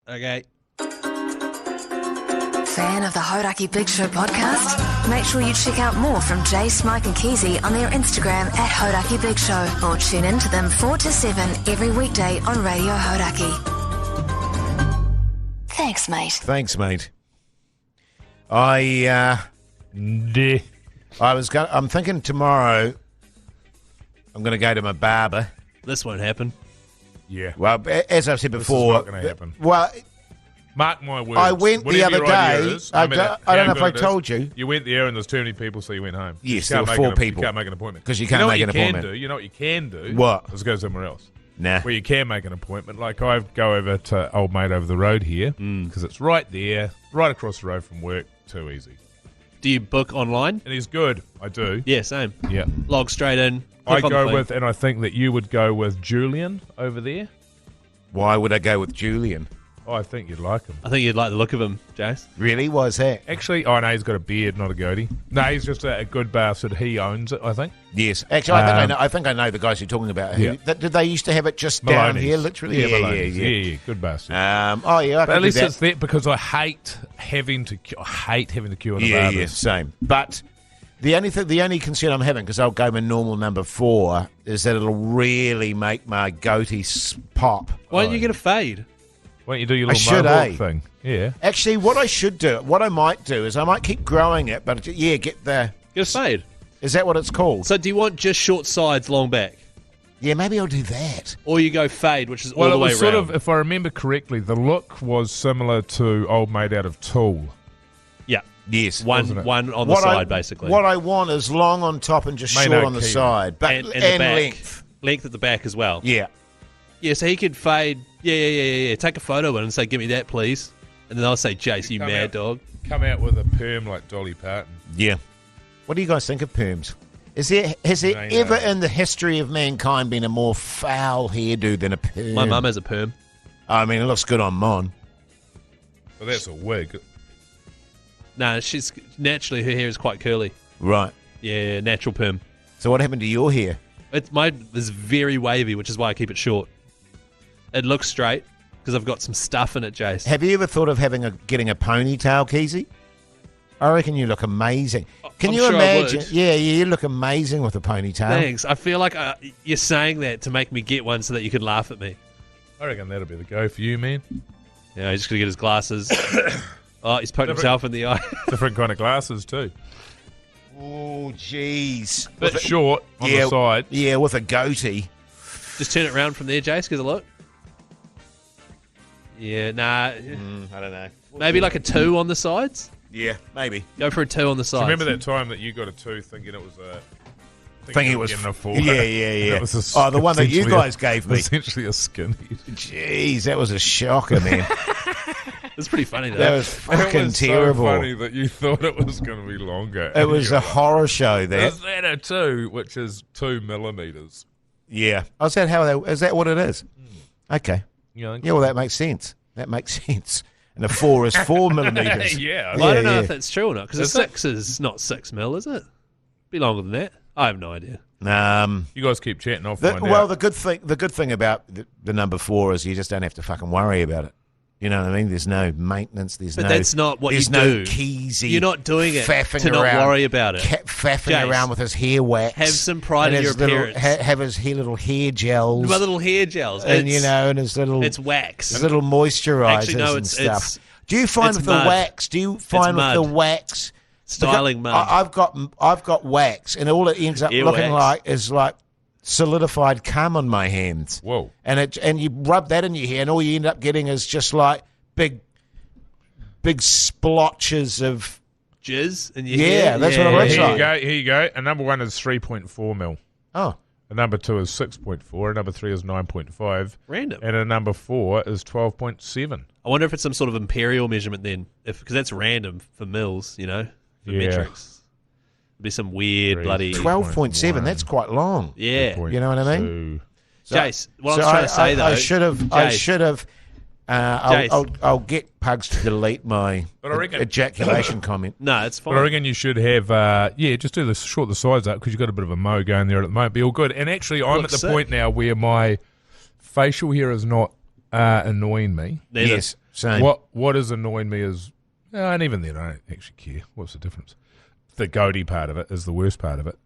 Okay. Fan of the Hodaki Big Show podcast? Make sure you check out more from Jace, Mike and Keezy on their Instagram at Hodaki Big Show, or tune in to them 4 to 7 every weekday on Radio Hodaki. Thanks, mate. Thanks, mate. I'm thinking tomorrow I'm going to go to my barber. This won't happen. Yeah. Well, as I've said before, not going to happen. Well, mark my words. I went the other day. I don't know if I told you. You went there and there's too many people, so you went home. Yes, there were 4 people. You can't make an appointment. Because you can't make an appointment. You know what you can do? What? Let's go somewhere else. Nah. Where you can make an appointment. Like I go over to old mate over the road here because it's right there, right across the road from work. Too easy. Do you book online? And he's good. I do. Yeah, same. Yeah. Log straight in. I go with, and I think that you would go with Julian over there. Why would I go with Julian? Oh, I think you'd like him. I think you'd like the look of him, Jace. Really? Why is that? Actually, no, he's got a beard, not a goatee. No, he's just a good bastard. He owns it, I think. Yes. Actually, I think I know the guys you're talking about. Yeah. Did they used to have it just down Maloney's. here, literally? Yeah, good bastard. But at least it's that because I hate having to queue at the barbers. Yeah, same. But the only concern I'm having, because I'll go my normal number 4, is that it'll really make my goatee pop. Why don't you get a fade? Why don't you do your little mohawk thing? Yeah. Actually, what I might do is I might keep growing it, but get a fade. Is that what it's called? So do you want just short sides, long back? Yeah, maybe I'll do that. Or you go fade, which is all the way around. Well, it was sort of, if I remember correctly, the look was similar to old mate out of Tool. Yeah. Yes. One on the side, basically. What I want is long on top and just short on the side. But and length. Length at the back as well. Yeah. Yeah, so he could fade. Yeah. Take a photo of it and say, give me that, please. And then I'll say, Jace, you mad dog. Come out with a perm like Dolly Parton. Yeah. What do you guys think of perms? Has there ever in the history of mankind been a more foul hairdo than a perm? My mum has a perm. I mean, it looks good on mine. Well, that's a wig. No, she's naturally, her hair is quite curly. Right. Yeah, natural perm. So what happened to your hair? Mine is very wavy, which is why I keep it short. It looks straight because I've got some stuff in it, Jace. Have you ever thought of getting a ponytail, Keezy? I reckon you look amazing. Can you imagine? Yeah, you look amazing with a ponytail. Thanks. I feel like you're saying that to make me get one so that you can laugh at me. I reckon that'll be the go for you, man. Yeah, he's just going to get his glasses. He's poked himself in the eye. Different kind of glasses, too. Oh, jeez. Bit short on the side. Yeah, with a goatee. Just turn it around from there, Jace, give it a look. Yeah, nah. I don't know. Maybe like a 2 on the sides? Yeah, maybe. Go for a 2 on the sides. Remember that time that you got a 2 thinking it was a... Thinking it was a 4. Yeah. The one that you guys gave me. Essentially a skinny. Jeez, that was a shocker, man. It's pretty funny, though. That was fucking terrible. So funny that you thought it was going to be longer. It was a horror show, that. Is that a 2, which is 2 millimeters? Yeah. Is that what it is? Okay. Yeah, well, that makes sense. And a 4 is 4 millimeters. Yeah. Well, I don't know if that's true or not, because a 6 is not 6 mil, is it? Be longer than that. I have no idea. You guys keep chatting. I'll find out. Well, the good thing about the number 4 is you just don't have to fucking worry about it. You know what I mean? There's no maintenance. But that's not what you do. There's no Keezy. You're not doing it faffing to not around, worry about it. Faffing Jace, around with his hair wax. Have some pride in your appearance. Have his little hair gels. My little hair gels. And his little... It's wax. His little moisturizers Actually, no, and stuff. it's do you find with mud. the wax? Do you find with the wax... Styling mud. I've got wax, and all it ends up looking wax. like is like solidified cum on my hands. Whoa! And you rub that in your hair, and all you end up getting is just like big splotches of jizz in your hair. Yeah, that's what it looks like. Here you go. A number 1 is 3.4 mil. Oh. A number 2 is 6.4. A number 3 is 9.5. Random. And a number 4 is 12.7. I wonder if it's some sort of imperial measurement then, because that's random for mils, for metrics. It'd be some weird bloody 12.7. That's quite long. Yeah, you know what I mean. Jace, what I was trying to say though, I should have. I'll get Pugs to delete my ejaculation comment. No, it's fine. But I reckon you should have, just do short the sides up because you've got a bit of a mo going there at the moment. Be all good. And actually, I'm at the point now where my facial hair is not annoying me. Neither. Yes. Same. What is annoying me is, and even then I don't actually care. What's the difference? The goatee part of it is the worst part of it.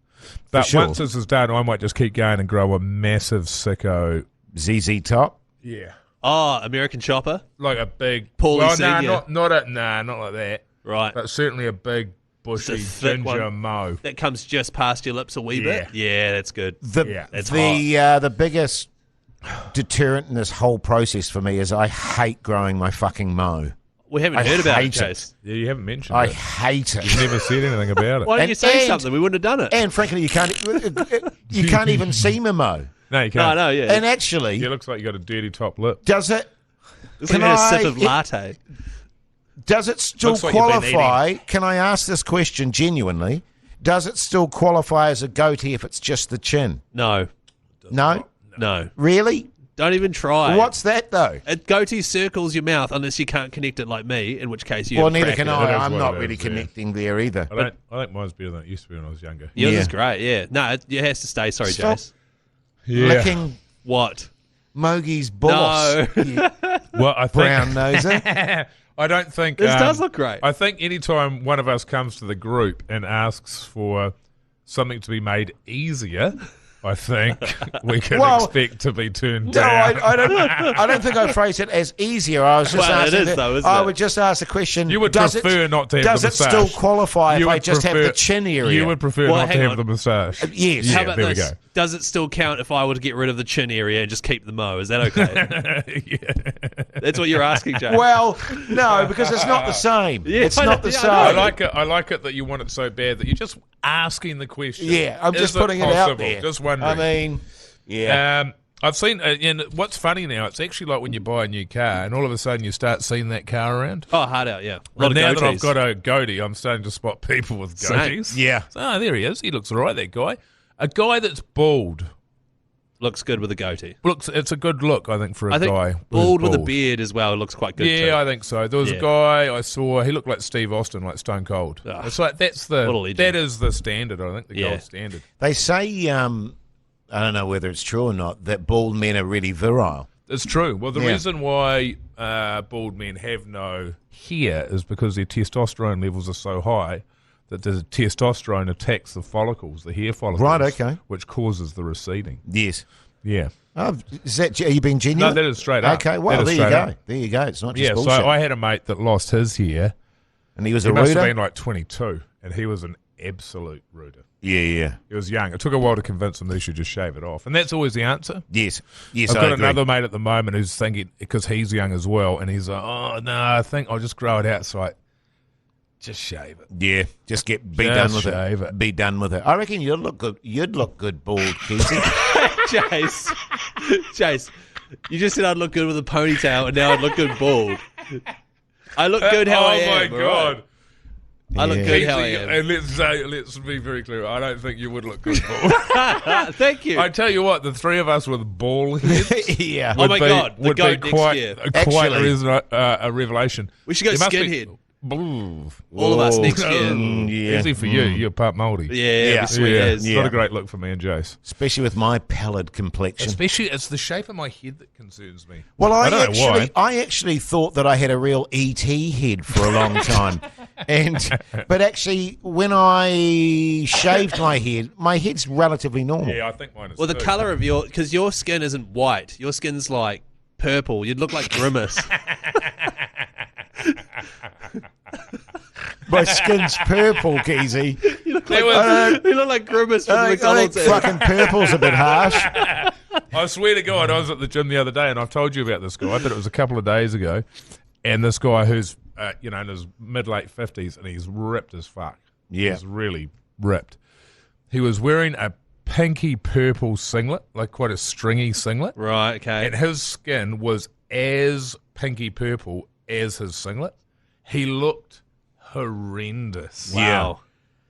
But sure. once this is done, I might just keep going and grow a massive sicko. ZZ Top. Yeah. Oh, American Chopper? Like a big... Paulie well, Senior. not like that. Right. But certainly a big, bushy, It's a thick ginger one. mo. That comes just past your lips a wee bit? Yeah, that's good. That's The biggest deterrent in this whole process for me is I hate growing my fucking mow. We haven't I heard about it, hate Chase. Yeah, you haven't mentioned I it. hate it. You've never said anything about it. Why didn't you say and- something? We wouldn't have done it. And frankly, you can't even see my mow. No, you can't. No, yeah. And actually, It looks like you got a dirty top lip. does it? It's Can like a sip I- of latte. Does it still Looks like you've been qualify? Can I ask this question genuinely? Does it still qualify as a goatee if it's just the chin? No. No? No. Really? Don't even try. What's that though? A goatee circles your mouth unless you can't connect it like me, in which case you Well, have a neither crack can at I. it. That is I'm what not it really is, yeah. connecting there either. I think mine's better than it used to be when I was younger. Yours Yeah. is great, yeah. No, it has to stay. Sorry, Stop. Jace. Yeah. Licking What? Mogie's balls. No. You Well, I think... brown noser. I don't think... This does look great. I think anytime one of us comes to the group and asks for something to be made easier, I think we can Well, expect to be turned No, down. I don't think I phrased it as easier. I was just Well, it asking. is though, isn't I it? would just ask the question. You would does prefer it, not to have Does the it still moustache. qualify if You I would just have prefer- the chin area? You would prefer Well, not to hang have on. the moustache. Yes. Yeah, How about there this? we go. Does it still count if I were to get rid of the chin area and just keep the mo? Is that okay? That's what you're asking, Jay. Well, no, because it's not the same. Yeah, it's I not know, the yeah, same. I know. I like it that you want it so bad that you're just asking the question. Yeah, I'm just Is putting it out possible? there. Just wondering. I mean, yeah. I've seen, and what's funny now, it's actually like when you buy a new car and all of a sudden you start seeing that car around. Oh, hard out, yeah. A lot And of now that I've goatees. got a goatee, I'm starting to spot people with Same. goatees. Yeah. So, there he is. He looks all right, that guy. A guy that's bald. Looks good with a goatee. It's a good look, I think, for a I think guy. who's bald with a beard as well looks quite good Yeah, too. I think so. There was Yeah. a guy I saw. He looked like Steve Austin, like Stone Cold. Ah, It's like what a legend. that is the standard. I think the Yeah. gold standard. They say, I don't know whether it's true or not, that bald men are really virile. It's true. Well, the Yeah. reason why bald men have no hair is because their testosterone levels are so high that the testosterone attacks the follicles, the hair follicles, Right, okay. which causes the receding. Yes. Yeah. Oh, is that, are you being genuine? No, that is straight up. Okay, well, That is there you straight go. up. There you go. It's not just Yeah, so bullshit. I had a mate that lost his hair. and he was He a must rooter? have been like 22, and he was an absolute rooter. Yeah. He was young. It took a while to convince him that he should just shave it off. And that's always the answer. Yes, I've I got agree. another mate at the moment who's thinking, because he's young as well, and he's like, oh, no, I think I'll just grow it out. So just shave it. Yeah, just be Just done with shave it. it. Be done with it. I reckon you'd look good. You'd look good bald, Keezy. Chase, you just said I'd look good with a ponytail, and now I'd look good bald. I look good how I am. Oh, my all right? God. I look Yeah. good how I am. And let's be very clear. I don't think you would look good bald. Thank you. I tell you what, the three of us with bald heads yeah. Oh my God, the would goat be next quite, year. quite Actually- a revelation. We should go There must be- skinhead. Ooh. All of us next year. Yeah. Easy for you. You're part Māori. Yeah, it'd Yeah. be sweet Yeah. as. It's not a great look for me and Jace. Especially with my pallid complexion. Especially, it's the shape of my head that concerns me. Well, I don't know why. I actually thought that I had a real ET head for a long time, but actually, when I shaved my head's relatively normal. Yeah, I think mine is Well, the too. colour of because your skin isn't white. Your skin's like purple. You'd look like Grimace. My skin's purple, Keezy. You look like Grimace from the I think McDonald's ad. fucking purple's a bit harsh. I swear to God, I was at the gym the other day, and I've told you about this guy, but it was a couple of days ago. And this guy who's, in his mid-late 50s, and he's ripped as fuck. Yeah. He's really ripped. He was wearing a pinky purple singlet, like quite a stringy singlet. Right, okay. And his skin was as pinky purple as his singlet. He looked horrendous. Wow.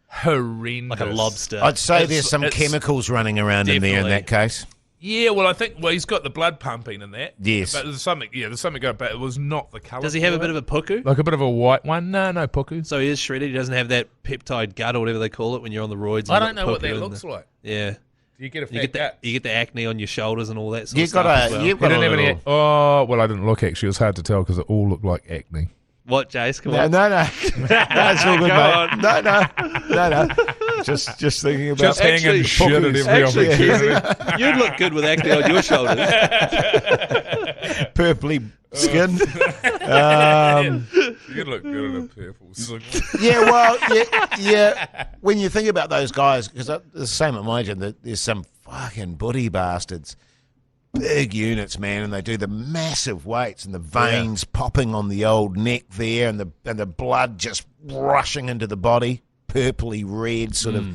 Horrendous. Like a lobster. I'd say It's- there's some it's- chemicals running around in there in Definitely. that case. Yeah, well, I think he's got the blood pumping in that. Yes. But there's something going, but it was not the colour. Does he have a bit of a puku? like a bit of a white one? No puku. So he is shredded. He doesn't have that peptide gut or whatever they call it when you're on the roids. I and don't got know what puku that in looks the- like. Yeah. Do You get a fat gut. You get the acne on your shoulders and all that sort You've of stuff got as well. you've got a little... Oh, well, I didn't look, actually. It was hard to tell because it all looked like acne. What, Jace? Come No, on. no, no. That's all good, mate. No. Just thinking about... Just hanging shit at every Actually, opportunity. Keezy, you'd look good with acne on your shoulders. Purpley skin. You'd look good in a purple suit. Yeah, well, yeah. When you think about those guys, because the same at my gym, there's some fucking buddy bastards, big units, man, and they do the massive weights and the veins popping on the old neck there, and the blood just rushing into the body, purpley red, sort of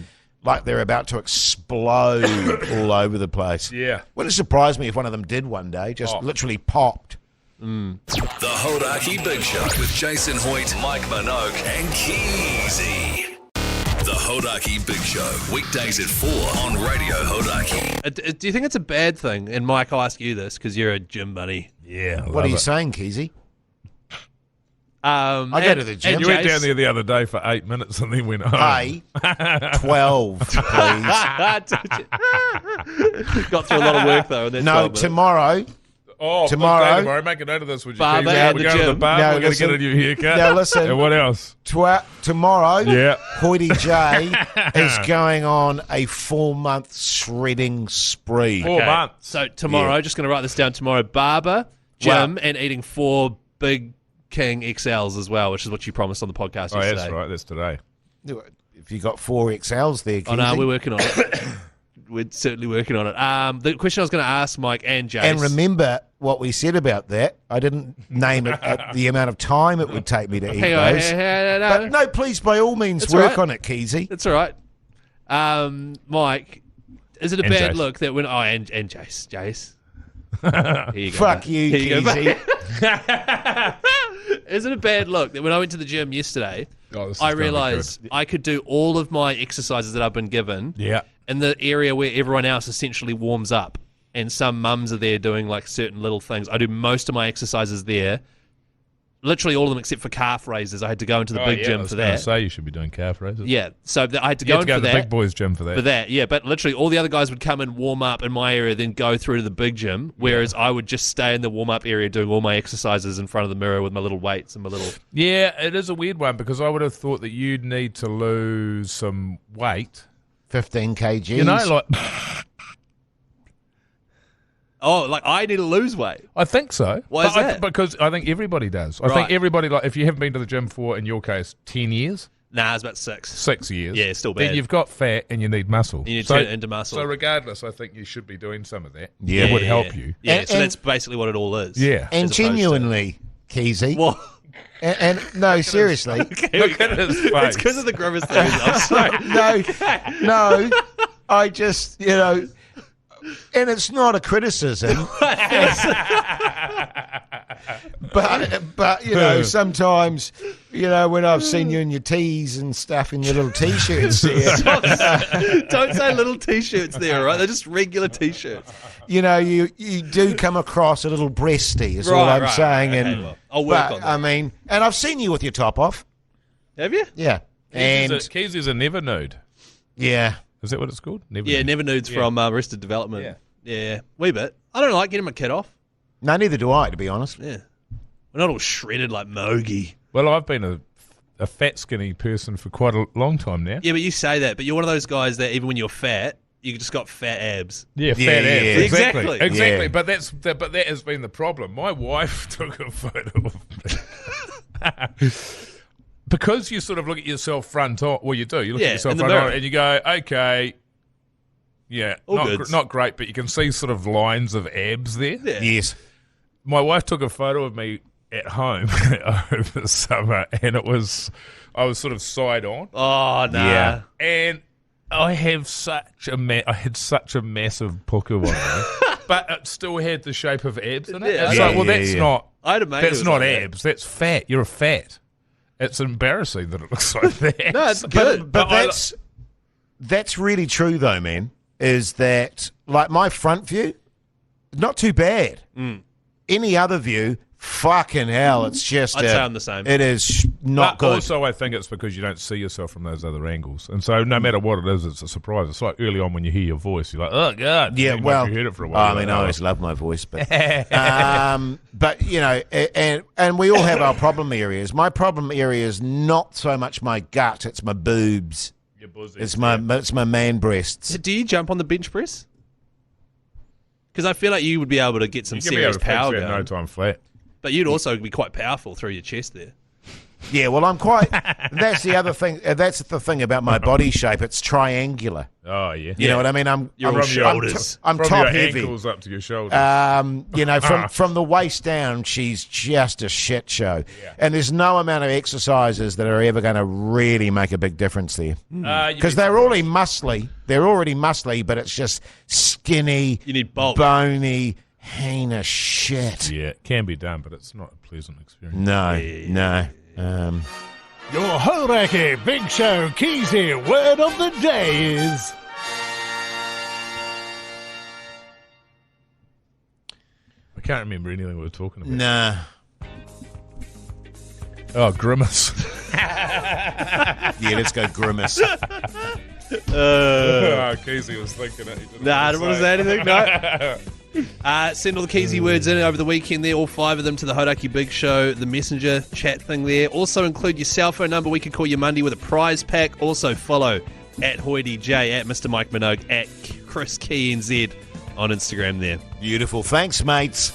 like they're about to explode all over the place. Yeah. Wouldn't surprise me if one of them did one day, just literally popped. The Hodaki Big Show with Jason Hoyt, Mike Minogue, and Keezy. The Hodaki Big Show, weekdays at 4 on Radio Hodaki. Do you think it's a bad thing? And Mike, I'll ask you this because you're a gym buddy. Yeah. What are you saying, Keezy? I go to the gym. And you went down there the other day for 8 minutes and then went home. Hey, 12, please. Got through a lot of work though. And then No, tomorrow. Tomorrow. Make a note of this, would you? Barber Keezy? at We're the going to the gym. bar. No, We're going to listen. get a new haircut. Now listen. And what else? Tomorrow, Yeah. Hoity J is going on a 4-month shredding spree. 4 months. So tomorrow, just going to write this down tomorrow, barber, gym, and eating 4 Big King XLs as well, which is what you promised on the podcast Oh, yesterday. that's right. That's today. If you got 4 XLs there, Oh, no, Keezy. we're working on it. We're certainly working on it. The question I was going to ask Mike and Jace. And remember what we said about that. I didn't name it the amount of time it would take me to eat Hang on, those. no. But no, please, by all means, That's work right. on it, Keezy. That's all right. Mike, is it a And bad Jace. look that when... Oh, and Jace. Here you go. Fuck mate. you, Here you go, Keezy. Is it a bad look that when I went to the gym yesterday, Oh, this is I gonna be realised I could do all of my exercises that I've been given Yeah. in the area where everyone else essentially warms up, and some mums are there doing like certain little things. I do most of my exercises there, literally all of them except for calf raises. I had to go into the big gym for that. Say you should be doing calf raises. Yeah, so I had to You go have to in go for to the that. big boys gym for that. For that, yeah, but literally all the other guys would come and warm up in my area, then go through to the big gym, whereas I would just stay in the warm-up area doing all my exercises in front of the mirror with my little weights and my little... Yeah, it is a weird one because I would have thought that you'd need to lose some weight. 15 kgs. You know, like Oh, like I need to lose weight. I think so. Why is that? Because I think everybody does. I Right. think everybody, like if you haven't been to the gym for, in your case, 10 years, Nah, it's about 6. 6 years. Yeah, still bad. Then you've got fat and you need muscle. You need to turn it into muscle. So regardless, I think you should be doing some of that. Yeah. It would help you. Yeah, And- so and- that's basically what it all is. Yeah. And as opposed to- genuinely, Keezy. Well, And no, seriously. Look at his face. it's because of the Grimace thing. I'm sorry. No, I just, and it's not a criticism. but sometimes, when I've seen you in your tees and stuff in your little t-shirts there, Don't say little t-shirts there, right? They're just regular t-shirts. you do come across a little breasty, is all Right, I'm right, saying. okay, And well, I'll work on that. I mean, and I've seen you with your top off. Have you? Yeah. And Keys is a never nude. yeah. Is that what it's called? Never Yeah, nude. never nudes from Arrested Development. Yeah. Yeah, wee bit. I don't like getting my kid off. No, neither do I, to be honest. Yeah. We're not all shredded like Mogi. Well, I've been a fat, skinny person for quite a long time now. Yeah, but you say that, but you're one of those guys that even when you're fat, you just got fat abs. Yeah, fat Yeah, abs. yeah. Exactly. Exactly. Yeah. But that has been the problem. My wife took a photo of me. Because you sort of look at yourself front on. Well, you do. You look Yeah, at yourself in the front mirror. on and you go, okay, yeah, All goods. not great, but you can see sort of lines of abs there. Yeah. Yes. My wife took a photo of me at home over the summer, and I was sort of side on. Oh, nah. Yeah. And I have I had such a massive puka one, but it still had the shape of abs in it. Yeah, It's yeah, like, well, yeah, that's yeah. not. I had a mate who That's was not like that. abs. That's fat. You're a fat. It's embarrassing that it looks like that. No, it's good. But that's really true though, man. Is that like my front view? Not too bad. Any other view, fucking hell, it's just... I'd say I'm the same. It is not But good. also, I think it's because you don't see yourself from those other angles. And so no matter what it is, it's a surprise. It's like early on when you hear your voice, you're like, oh, God. Yeah, And well, you heard it for a while. I always love my voice, but but and we all have our problem areas. My problem area is not so much my gut; it's my boobs. Your bosom. It's my man breasts. Do you jump on the bench press? Because I feel like you would be able to get some You can be able serious to fix power that in going. no time flat. But you'd also be quite powerful through your chest there. Yeah, well, I'm quite. That's the other thing. That's the thing about my body shape. It's triangular. Oh, yeah. You know what I mean? I'm Your from shoulders. I'm From top your heavy. ankles up to your shoulders. From the waist down, she's just a shit show. Yeah. And there's no amount of exercises that are ever going to really make a big difference there. Because they're already muscly. They're already muscly, but it's just skinny, You need bulk. bony, heinous shit. Yeah, it can be done, but it's not a pleasant experience. No. Your Horaki Big Show Keezy word of the day is... I can't remember anything we were talking about. Nah. Oh, Grimace. Yeah, let's go Grimace. Casey was thinking it. He didn't Nah, I don't want to say anything. No. No. Send all the Keezy words in over the weekend there, all 5 of them to the Hodaki Big Show, the messenger chat thing there. Also include your cell phone number. We can call you Monday with a prize pack. Also follow at HoydieJ, at Mr. Mike Minogue, at Chris KNZ on Instagram there. Beautiful. Thanks, mates.